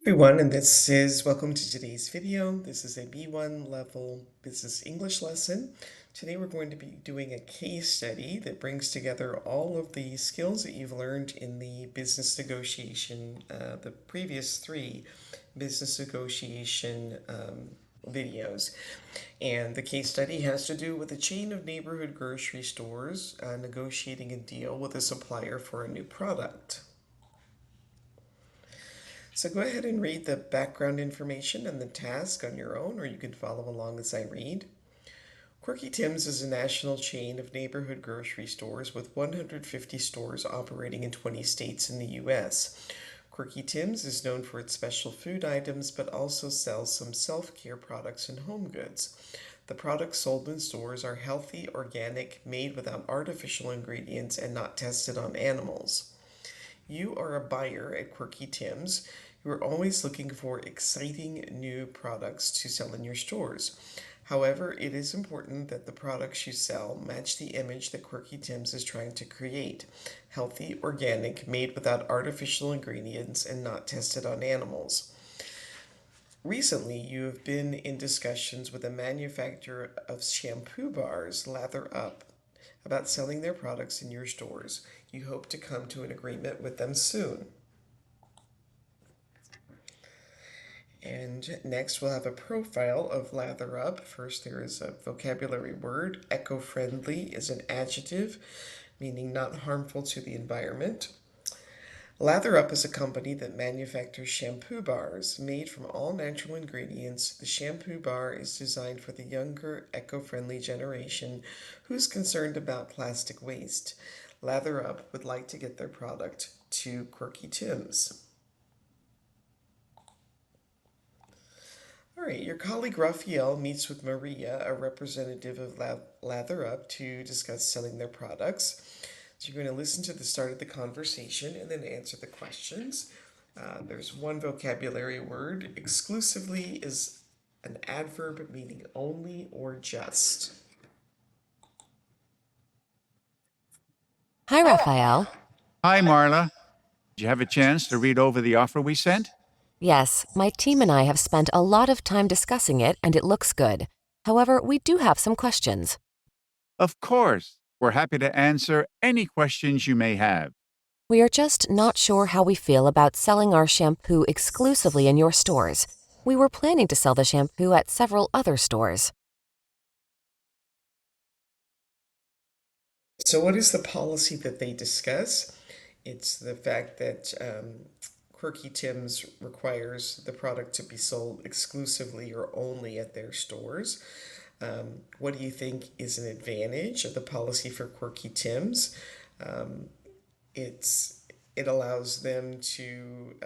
Everyone, and welcome to today's video. This is a B1 level business English lesson. Today we're going to be doing a case study that brings together all of the skills that you've learned in the business negotiation, the previous three business negotiation videos. And the case study has to do with a chain of neighborhood grocery stores negotiating a deal with a supplier for a new product. So go ahead and read the background information and the task on your own, or you can follow along as I read. Quirky Tim's is a national chain of neighborhood grocery stores with 150 stores operating in 20 states in the U.S. Quirky Tim's is known for its special food items, but also sells some self-care products and home goods. The products sold in stores are healthy, organic, made without artificial ingredients, and not tested on animals. You are a buyer at Quirky Tim's. You are always looking for exciting new products to sell in your stores. However, it is important that the products you sell match the image that Quirky Tim's is trying to create. Healthy, organic, made without artificial ingredients, and not tested on animals. Recently, you have been in discussions with a manufacturer of shampoo bars, Lather Up, about selling their products in your stores. You hope to come to an agreement with them soon. And next we'll have a profile of Lather Up. First there is a vocabulary word. Eco-friendly is an adjective, meaning not harmful to the environment. Lather Up is a company that manufactures shampoo bars made from all natural ingredients. The shampoo bar is designed for the younger, eco-friendly generation who's concerned about plastic waste. Lather Up would like to get their product to Quirky Tim's. All right, your colleague Raphael meets with Maria, a representative of Lather Up, to discuss selling their products. So you're going to listen to the start of the conversation and then answer the questions. There's one vocabulary word. Exclusively is an adverb meaning only or just. Hi, Raphael. Hi, Marla. Did you have a chance to read over the offer we sent? Yes, my team and I have spent a lot of time discussing it, and it looks good. However, we do have some questions. Of course. We're happy to answer any questions you may have. We are just not sure how we feel about selling our shampoo exclusively in your stores. We were planning to sell the shampoo at several other stores. So what is the policy that they discuss? It's the fact that Quirky Tim's requires the product to be sold exclusively or only at their stores. What do you think is an advantage of the policy for Quirky Tim's? Um, it allows them to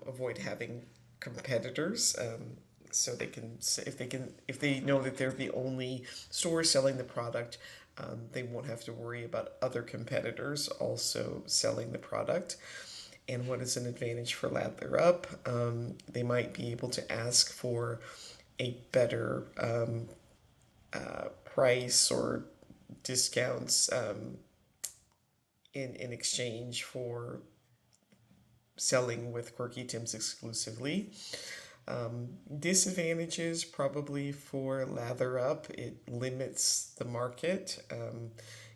avoid having competitors. So they can, if they know that they're the only store selling the product, they won't have to worry about other competitors also selling the product. And what is an advantage for Lather Up? They might be able to ask for a better price or discounts in exchange for selling with Quirky Tim's exclusively. Disadvantages probably for Lather Up, it limits the market.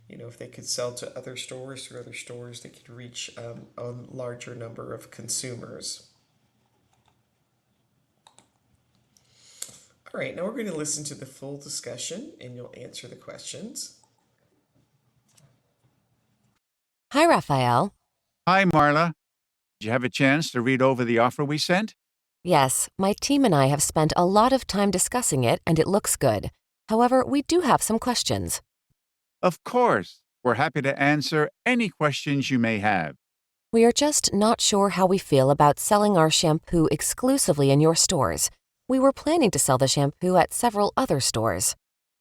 If they could sell to other stores through other stores, they could reach a larger number of consumers. All right, now we're going to listen to the full discussion and you'll answer the questions. Hi, Raphael. Hi, Marla. Did you have a chance to read over the offer we sent? Yes, my team and I have spent a lot of time discussing it, and it looks good. However, we do have some questions. Of course. We're happy to answer any questions you may have. We are just not sure how we feel about selling our shampoo exclusively in your stores. We were planning to sell the shampoo at several other stores.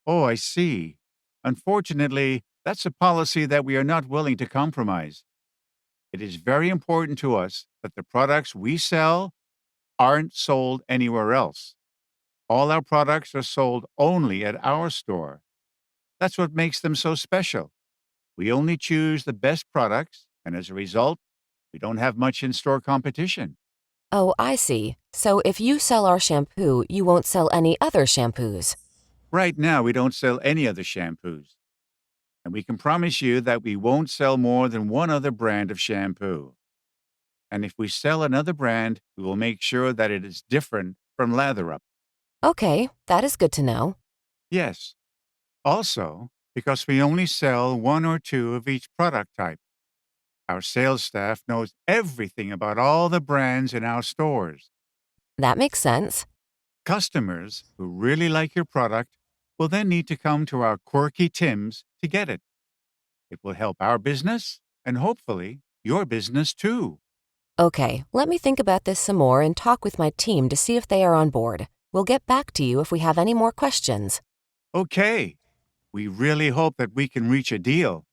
Oh, I see. Unfortunately, that's a policy that we are not willing to compromise. It is very important to us that the products we sell aren't sold anywhere else. All our products are sold only at our store. That's what makes them so special. We only choose the best products, and as a result, we don't have much in-store competition. Oh, I see. So if you sell our shampoo, you won't sell any other shampoos. Right now, we don't sell any other shampoos, and we can promise you that we won't sell more than one other brand of shampoo. And if we sell another brand, we will make sure that it is different from Lather Up. Okay, that is good to know. Yes. Also, because we only sell one or two of each product type, our sales staff knows everything about all the brands in our stores. That makes sense. Customers who really like your product will then need to come to our Quirky Tims to get it. It will help our business and hopefully your business too. Okay, let me think about this some more and talk with my team to see if they are on board. We'll get back to you if we have any more questions. Okay, we really hope that we can reach a deal.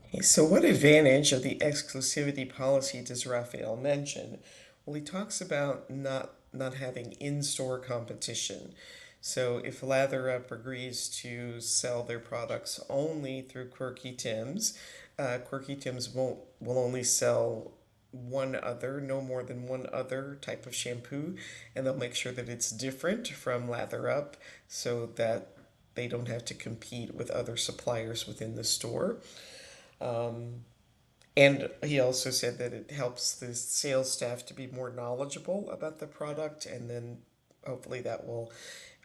Okay, so what advantage of the exclusivity policy does Raphael mention? Well, he talks about not having in-store competition. So if Lather Up agrees to sell their products only through Quirky Tim's, Quirky Tim's won't will only sell one other, no more than one other type of shampoo, and they'll make sure that it's different from Lather Up so that they don't have to compete with other suppliers within the store. And he also said that it helps the sales staff to be more knowledgeable about the product, and then hopefully that will,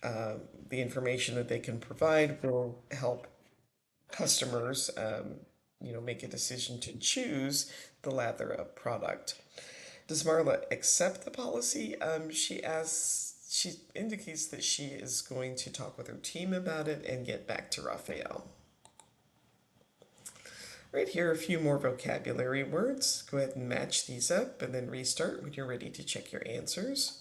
the information that they can provide will help customers, make a decision to choose the Lather Up product. Does Marla accept the policy? She indicates that she is going to talk with her team about it and get back to Raphael. Right here, a few more vocabulary words. Go ahead and match these up and then restart when you're ready to check your answers.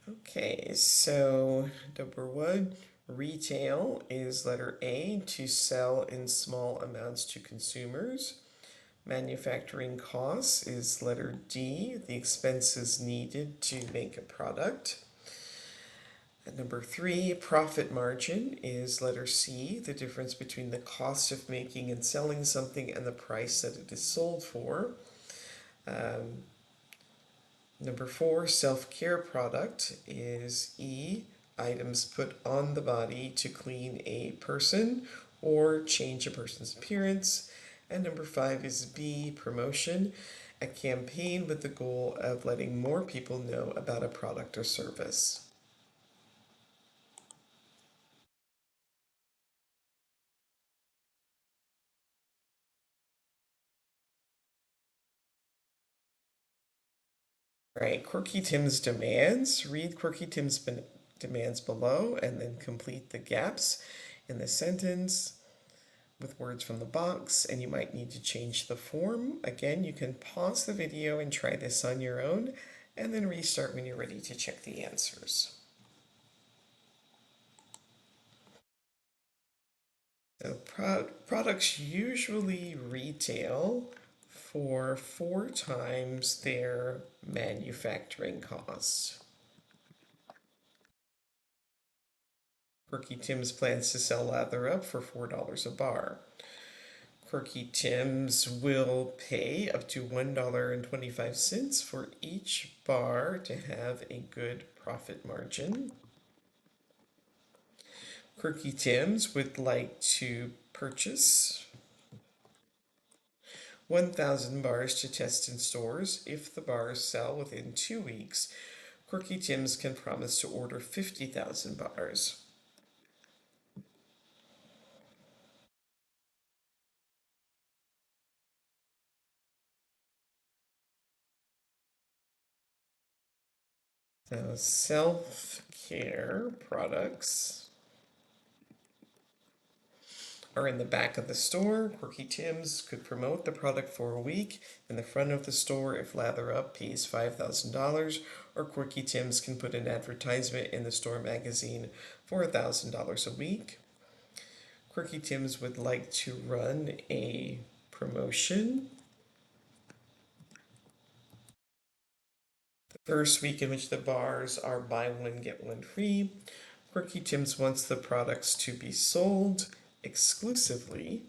Okay, so number one, retail is letter A, to sell in small amounts to consumers. Manufacturing costs is letter D, the expenses needed to make a product. And number three, profit margin is letter C, the difference between the cost of making and selling something and the price that it is sold for. Um, Number four, self-care product is E, items put on the body to clean a person or change a person's appearance. And number five is B, promotion, a campaign with the goal of letting more people know about a product or service. All right, Quirky Tim's demands. Read Quirky Tim's demands below and then complete the gaps in the sentence with words from the box, and you might need to change the form. Again, you can pause the video and try this on your own, and then restart when you're ready to check the answers. So products usually retail for 4 times their manufacturing cost. Quirky Tim's plans to sell Lather Up for $4 a bar. Quirky Tim's will pay up to $1.25 for each bar to have a good profit margin. Quirky Tim's would like to purchase 1,000 bars to test in stores. If the bars sell within 2 weeks, Quirky Tim's can promise to order 50,000 bars. So self-care products are in the back of the store. Quirky Tim's could promote the product for a week in the front of the store if Lather Up pays $5,000, or Quirky Tim's can put an advertisement in the store magazine for $1,000 a week. Quirky Tim's would like to run a promotion. The First week in which the bars are buy one, get one free, Quirky Tim's wants the products to be sold exclusively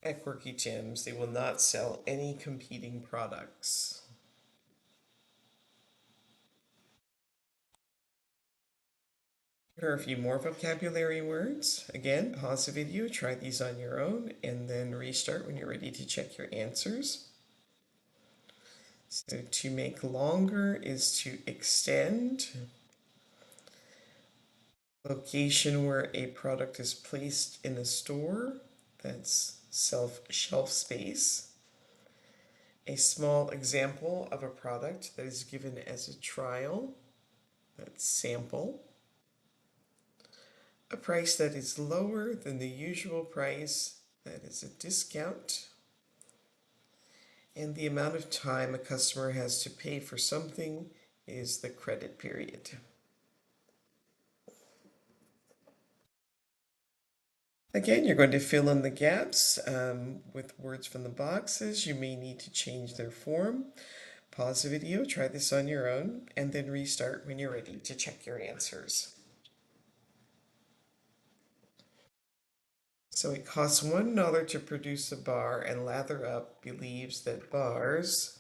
at Quirky Tim's. They will not sell any competing products. Here are a few more vocabulary words. Again, pause the video, try these on your own, and then restart when you're ready to check your answers. So to make longer is to extend. Location where a product is placed in a store, that's shelf space. A small example of a product that is given as a trial, that's sample. A price that is lower than the usual price, that is a discount. And the amount of time a customer has to pay for something is the credit period. Again, you're going to fill in the gaps with words from the boxes. You may need to change their form. Pause the video, try this on your own, and then restart when you're ready to check your answers. So it costs $1 to produce a bar, and Lather Up believes that bars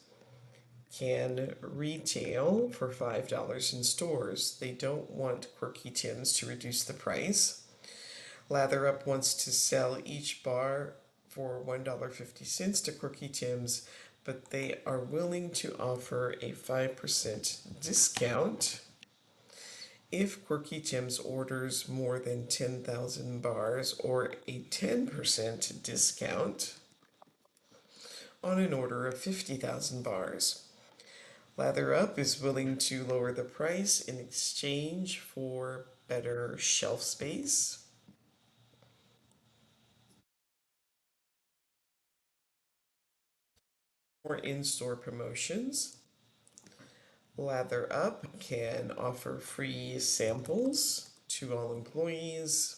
can retail for $5 in stores. They don't want Quirky Tim's to reduce the price. Lather Up wants to sell each bar for $1.50 to Quirky Tim's, but they are willing to offer a 5% discount if Quirky Tim's orders more than 10,000 bars, or a 10% discount on an order of 50,000 bars. Lather Up is willing to lower the price in exchange for better shelf space, or in-store promotions. Lather Up can offer free samples to all employees.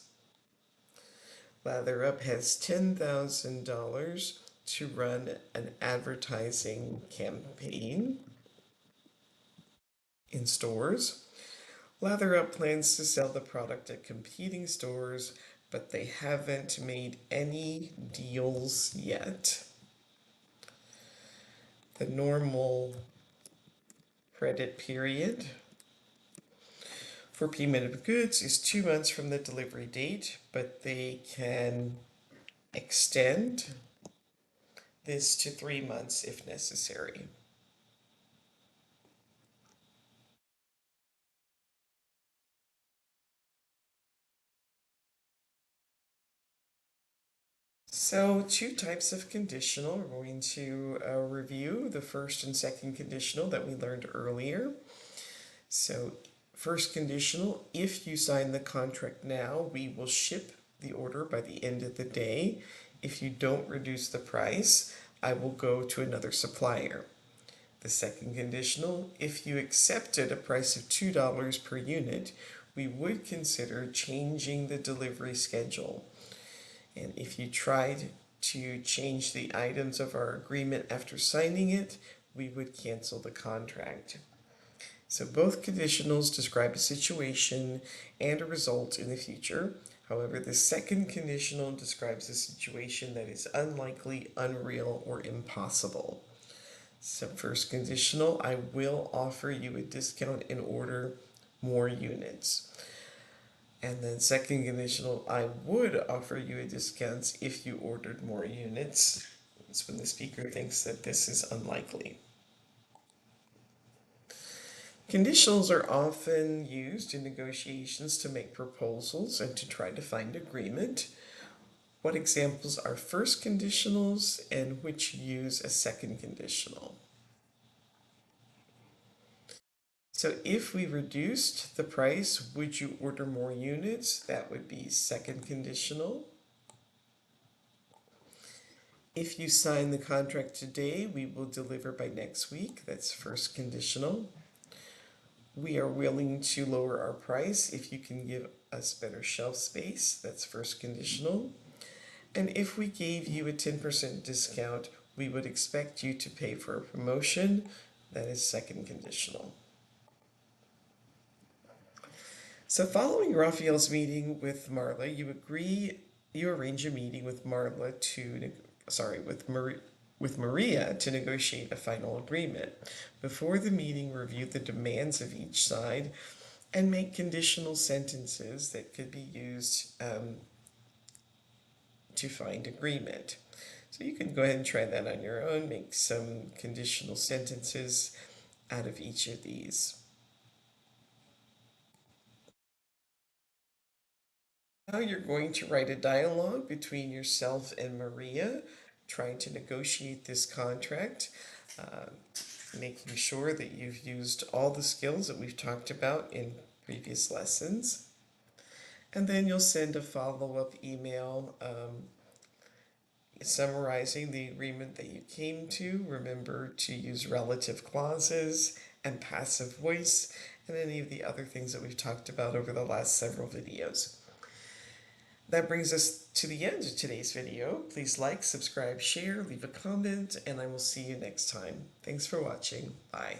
Lather Up has $10,000 to run an advertising campaign in stores. Lather Up plans to sell the product at competing stores, but they haven't made any deals yet. The normal credit period for payment of goods is 2 months from the delivery date, but they can extend this to 3 months if necessary. So, two types of conditional. We're going to review the first and second conditional that we learned earlier. So, first conditional, if you sign the contract now, we will ship the order by the end of the day. If you don't reduce the price, I will go to another supplier. The second conditional, if you accepted a price of $2 per unit, we would consider changing the delivery schedule. And if you tried to change the items of our agreement after signing it, we would cancel the contract. So both conditionals describe a situation and a result in the future. However, the second conditional describes a situation that is unlikely, unreal, or impossible. So first conditional, I will offer you a discount and order more units. And then second conditional, I would offer you a discount if you ordered more units. It's when the speaker thinks that this is unlikely. Conditionals are often used in negotiations to make proposals and to try to find agreement. What examples are first conditionals and which use a second conditional? So if we reduced the price, would you order more units? That would be second conditional. If you sign the contract today, we will deliver by next week. That's first conditional. We are willing to lower our price if you can give us better shelf space. That's first conditional. And if we gave you a 10% discount, we would expect you to pay for a promotion. That is second conditional. So following Raphael's meeting with Marla, you arrange a meeting with Marla to, sorry, with Maria to negotiate a final agreement. Before the meeting, review the demands of each side and make conditional sentences that could be used to find agreement. So you can go ahead and try that on your own, make some conditional sentences out of each of these. Now you're going to write a dialogue between yourself and Maria, trying to negotiate this contract, uh, making sure that you've used all the skills that we've talked about in previous lessons. And then you'll send a follow-up email summarizing the agreement that you came to. Remember to use relative clauses and passive voice and any of the other things that we've talked about over the last several videos. That brings us to the end of today's video. Please like, subscribe, share, leave a comment, and I will see you next time. Thanks for watching. Bye.